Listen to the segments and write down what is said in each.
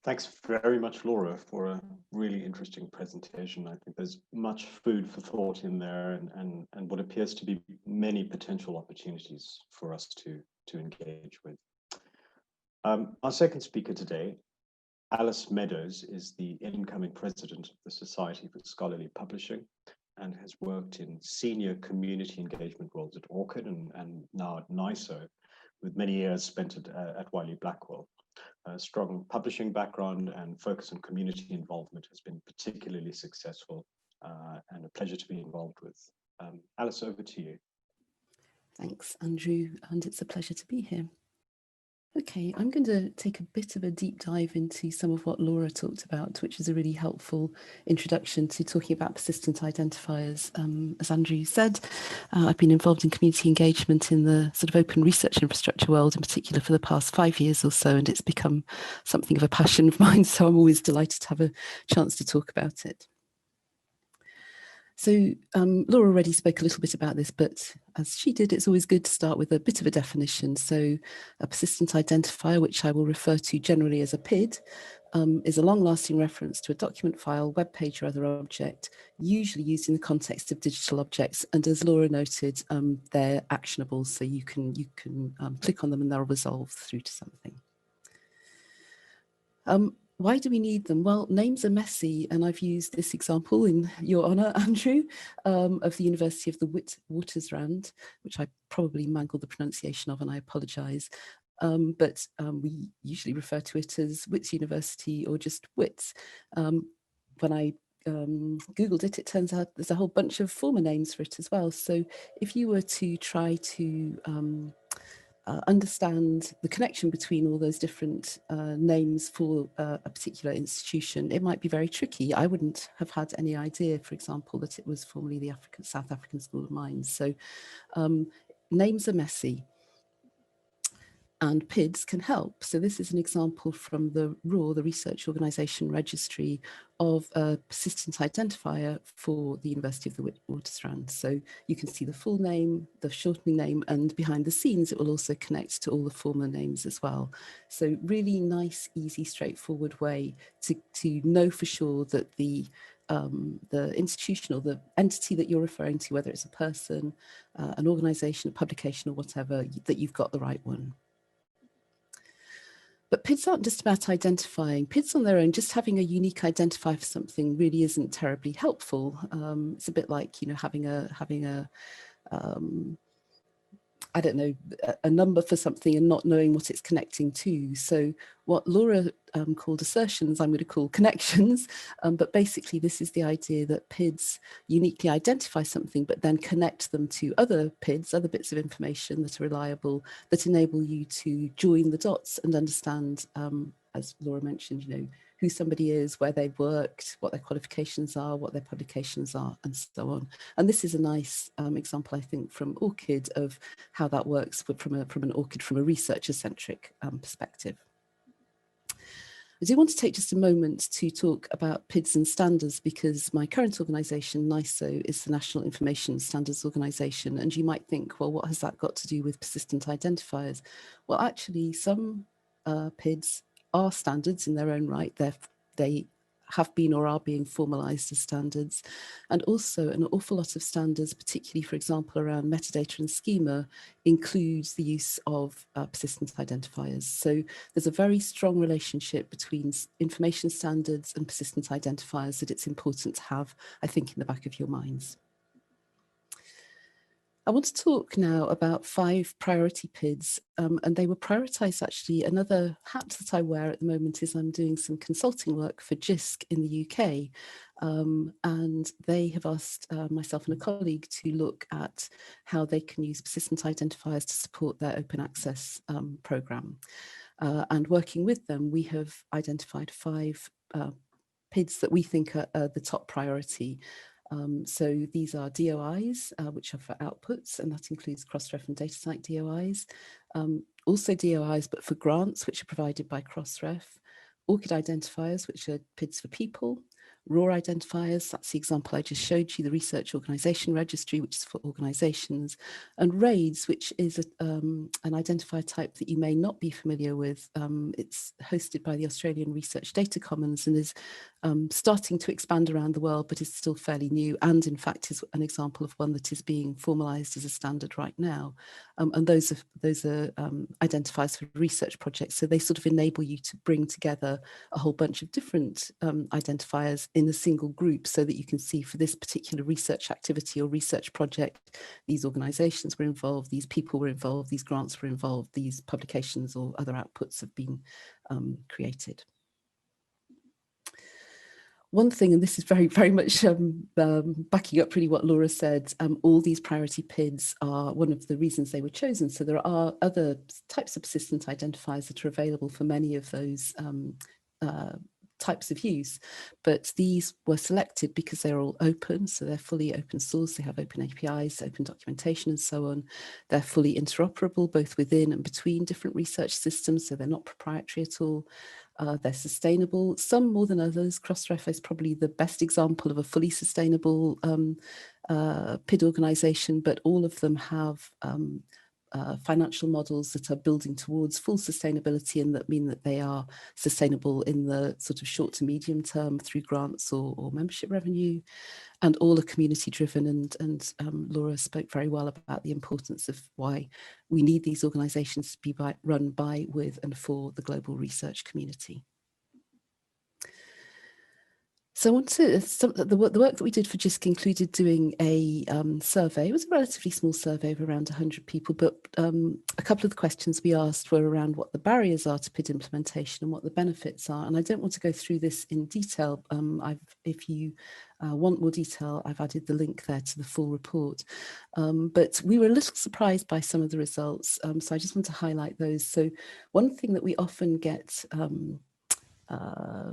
Thanks very much, Laura, for a really interesting presentation. I think there's much food for thought in there and what appears to be many potential opportunities for us to engage with. Our second speaker today, Alice Meadows, is the incoming president of the Society for Scholarly Publishing and has worked in senior community engagement roles at ORCID and now at NISO, with many years spent at Wiley-Blackwell. A strong publishing background and focus on community involvement has been particularly successful and a pleasure to be involved with. Alice, over to you. Thanks, Andrew, and it's a pleasure to be here. Okay, I'm going to take a bit of a deep dive into some of what Laura talked about, which is a really helpful introduction to talking about persistent identifiers. As Andrew said, I've been involved in community engagement in the sort of open research infrastructure world, in particular for the past 5 years or so, and it's become something of a passion of mine, so I'm always delighted to have a chance to talk about it. So Laura already spoke a little bit about this, but as she did, it's always good to start with a bit of a definition. So a persistent identifier, which I will refer to generally as a PID, is a long-lasting reference to a document, file, web page, or other object, usually used in the context of digital objects. And as Laura noted, they're actionable, so you can click on them and they'll resolve through to something. Why do we need them? Well, names are messy, and I've used this example in your honour, Andrew, of the University of the Witwatersrand, which I probably mangled the pronunciation of, and I apologise. But we usually refer to it as Wits University or just Wits. When I Googled it, it turns out there's a whole bunch of former names for it as well. So if you were to try to understand the connection between all those different names for a particular institution, it might be very tricky. I wouldn't have had any idea, for example, that it was formerly the South African School of Mines. So names are messy. And PIDs can help. So this is an example from the ROR, the Research Organisation Registry, of a persistent identifier for the University of the Witwatersrand. So you can see the full name, the shortening name, and behind the scenes, it will also connect to all the former names as well. So really nice, easy, straightforward way to know for sure that the institution or the entity that you're referring to, whether it's a person, an organisation, a publication, or whatever, that you've got the right one. But PIDs aren't just about identifying. PIDs on their own, just having a unique identifier for something really isn't terribly helpful. It's a bit like, you know, having a I don't know, a number for something and not knowing what it's connecting to. So what Laura called assertions, I'm going to call connections. But basically, this is the idea that PIDs uniquely identify something, but then connect them to other PIDs, other bits of information that are reliable, that enable you to join the dots and understand, as Laura mentioned, you know, who somebody is, where they've worked, what their qualifications are, what their publications are, and so on. And this is a nice example, I think, from ORCID of how that works from an ORCID, from a researcher-centric perspective. I do want to take just a moment to talk about PIDs and standards, because my current organisation, NISO, is the National Information Standards Organisation. And you might think, well, what has that got to do with persistent identifiers? Well, actually, some PIDs are standards in their own right. They have been or are being formalized as standards. And also an awful lot of standards, particularly, for example, around metadata and schema, includes the use of persistent identifiers. So there's a very strong relationship between information standards and persistent identifiers that it's important to have, I think, in the back of your minds. I want to talk now about 5 priority PIDs, and they were prioritized actually. Another hat that I wear at the moment is I'm doing some consulting work for JISC in the UK, and they have asked myself and a colleague to look at how they can use persistent identifiers to support their open access program. And working with them, we have identified 5 PIDs that we think are the top priority. So these are DOIs, which are for outputs, and that includes Crossref and DataCite DOIs. Also DOIs, but for grants, which are provided by Crossref. ORCID identifiers, which are PIDs for people. raw identifiers, that's the example I just showed you, the Research Organisation Registry, which is for organisations, and RAIDs, which is an identifier type that you may not be familiar with. It's hosted by the Australian Research Data Commons and is starting to expand around the world, but is still fairly new, and in fact is an example of one that is being formalised as a standard right now. And those are identifiers for research projects, so they sort of enable you to bring together a whole bunch of different identifiers in a single group, so that you can see for this particular research activity or research project, these organisations were involved, these people were involved, these grants were involved, these publications or other outputs have been created. One thing, and this is very, very much backing up really what Laura said, all these priority PIDs are one of the reasons they were chosen. So there are other types of persistent identifiers that are available for many of those types of use, but these were selected because they're all open, so they're fully open source, they have open APIs, open documentation and so on. They're fully interoperable both within and between different research systems, so they're not proprietary at all. They're sustainable, some more than others. Crossref is probably the best example of a fully sustainable PID organisation, but all of them have financial models that are building towards full sustainability, and that mean that they are sustainable in the sort of short to medium term through grants or membership revenue, and all are community driven. And Laura spoke very well about the importance of why we need these organisations to be run by, with and for the global research community. So I want to, the work that we did for JISC included doing a survey. It was a relatively small survey of around 100 people, but a couple of the questions we asked were around what the barriers are to PID implementation and what the benefits are. And I don't want to go through this in detail. If you want more detail, I've added the link there to the full report. But we were a little surprised by some of the results. So I just want to highlight those. So one thing that we often get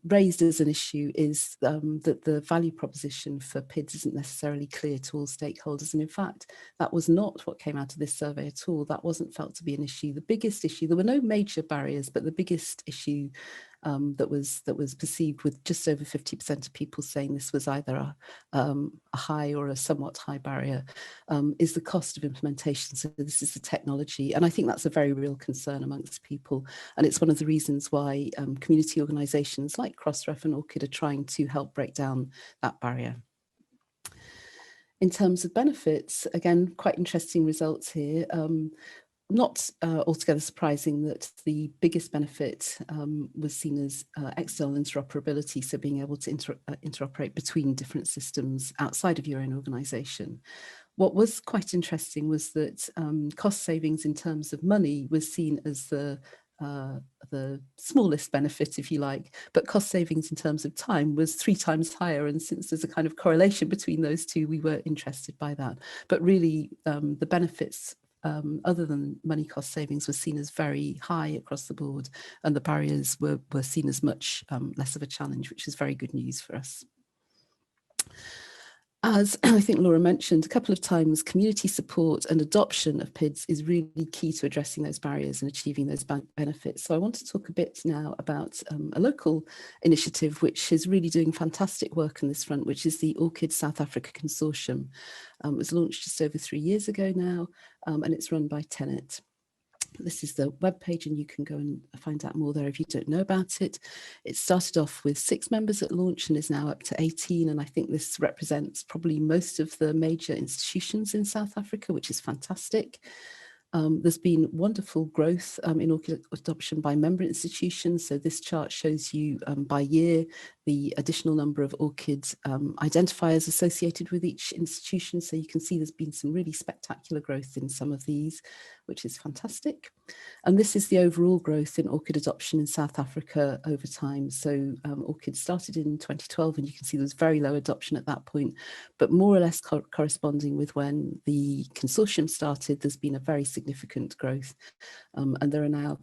raised as an issue is that the value proposition for PIDs isn't necessarily clear to all stakeholders. And in fact, that was not what came out of this survey at all. That wasn't felt to be an issue. The biggest issue, there were no major barriers, but the biggest issue that was perceived, with just over 50% of people saying this was either a high or a somewhat high barrier, is the cost of implementation. So this is the technology, and I think that's a very real concern amongst people, and it's one of the reasons why community organisations like Crossref and ORCID are trying to help break down that barrier. In terms of benefits, again, quite interesting results here. Not altogether surprising that the biggest benefit was seen as external interoperability, so being able to interoperate between different systems outside of your own organisation. What was quite interesting was that cost savings in terms of money was seen as the smallest benefit, if you like, but cost savings in terms of time was 3 times higher. And since there's a kind of correlation between those two, we were interested by that. But really, the benefits other than money cost savings was seen as very high across the board, and the barriers were seen as much less of a challenge, which is very good news for us. As I think Laura mentioned a couple of times, community support and adoption of PIDs is really key to addressing those barriers and achieving those benefits. So I want to talk a bit now about a local initiative which is really doing fantastic work on this front, which is the ORCID South Africa Consortium. It was launched just over 3 years ago now, and it's run by Tenet. This is the webpage, and you can go and find out more there if you don't know about it. It started off with 6 members at launch and is now up to 18. And I think this represents probably most of the major institutions in South Africa, which is fantastic. There's been wonderful growth in ORCID adoption by member institutions. So this chart shows you by year the additional number of ORCID identifiers associated with each institution. So you can see there's been some really spectacular growth in some of these, which is fantastic. And this is the overall growth in ORCID adoption in South Africa over time. So ORCID started in 2012, and you can see there was very low adoption at that point, but more or less corresponding with when the consortium started, there's been a very significant growth. And there are now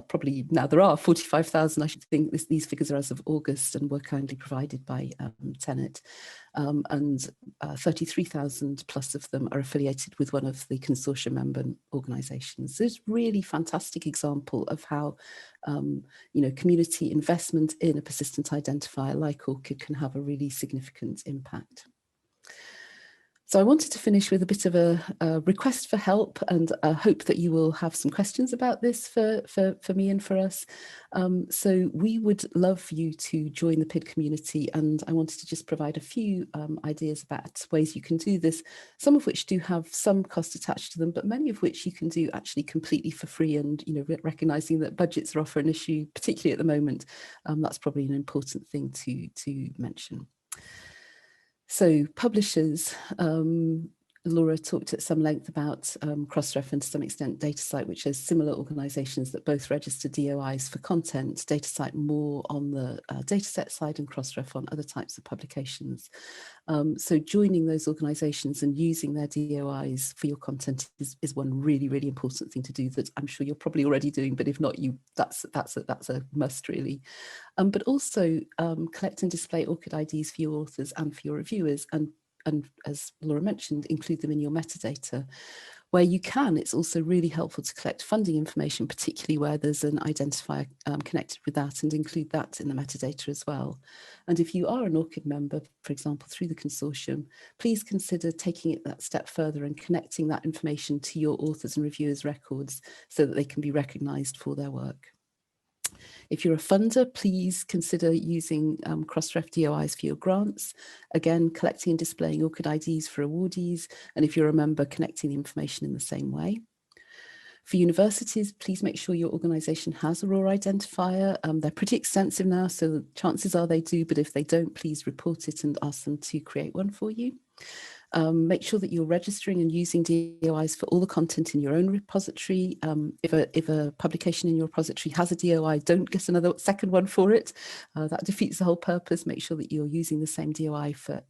probably now there are 45,000, I should think. These figures are as of August, and we're kindly provided by Tenet, and 33,000 plus of them are affiliated with one of the consortium member organisations. So it's a really fantastic example of how community investment in a persistent identifier like ORCID can have a really significant impact. So I wanted to finish with a bit of a request for help, and I hope that you will have some questions about this for me and for us. So we would love you to join the PID community, and I wanted to just provide a few ideas about ways you can do this, some of which do have some cost attached to them, but many of which you can do actually completely for free. And recognizing that budgets are often an issue, particularly at the moment, that's probably an important thing to mention. So publishers, Laura talked at some length about Crossref and to some extent DataCite, which has similar organisations that both register DOIs for content, DataCite more on the dataset side and Crossref on other types of publications. So joining those organisations and using their DOIs for your content is one really, really important thing to do that I'm sure you're probably already doing, but if not, that's a must really. But also collect and display ORCID IDs for your authors and for your reviewers, and as Laura mentioned, include them in your metadata. Where you can, it's also really helpful to collect funding information, particularly where there's an identifier connected with that, and include that in the metadata as well. And if you are an ORCID member, for example, through the consortium, please consider taking it that step further and connecting that information to your authors and reviewers' records so that they can be recognised for their work. If you're a funder, please consider using Crossref DOIs for your grants. Again, collecting and displaying ORCID IDs for awardees. And if you're a member, connecting the information in the same way. For universities, please make sure your organisation has a raw identifier. They're pretty extensive now, so the chances are they do, but if they don't, please report it and ask them to create one for you. Make sure that you're registering and using DOIs for all the content in your own repository. If a publication in your repository has a DOI, don't get another second one for it. That defeats the whole purpose. Make sure that you're using the same DOI for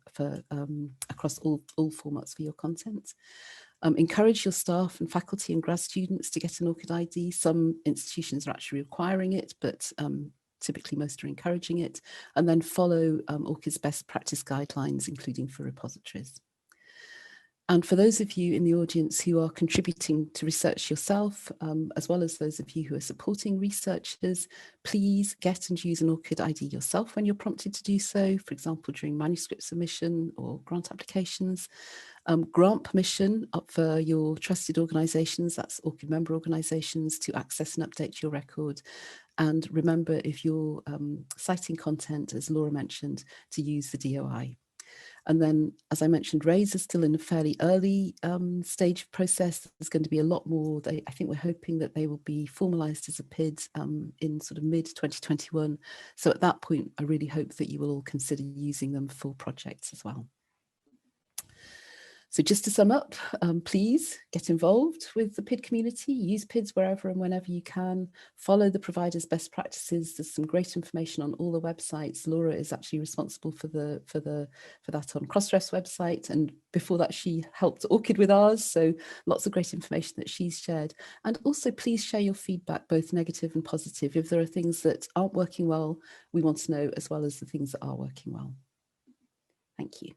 across all formats for your content. Encourage your staff and faculty and grad students to get an ORCID ID. Some institutions are actually requiring it, but typically most are encouraging it. And then follow ORCID's best practice guidelines, including for repositories. And for those of you in the audience who are contributing to research yourself, as well as those of you who are supporting researchers, please get and use an ORCID ID yourself when you're prompted to do so, for example, during manuscript submission or grant applications. Grant permission up for your trusted organisations, that's ORCID member organisations, to access and update your record. And remember, if you're citing content, as Laura mentioned, to use the DOI. And then, as I mentioned, RAISE is still in a fairly early stage process. There's going to be a lot more. I think we're hoping that they will be formalised as a PID in sort of mid-2021. So at that point, I really hope that you will all consider using them for projects as well. So just to sum up, please get involved with the PID community, use PIDs wherever and whenever you can, follow the provider's best practices. There's some great information on all the websites. Laura is actually responsible for that on Crossref's website, and before that she helped ORCID with ours, so lots of great information that she's shared. And also please share your feedback, both negative and positive. If there are things that aren't working well, we want to know, as well as the things that are working well. Thank you.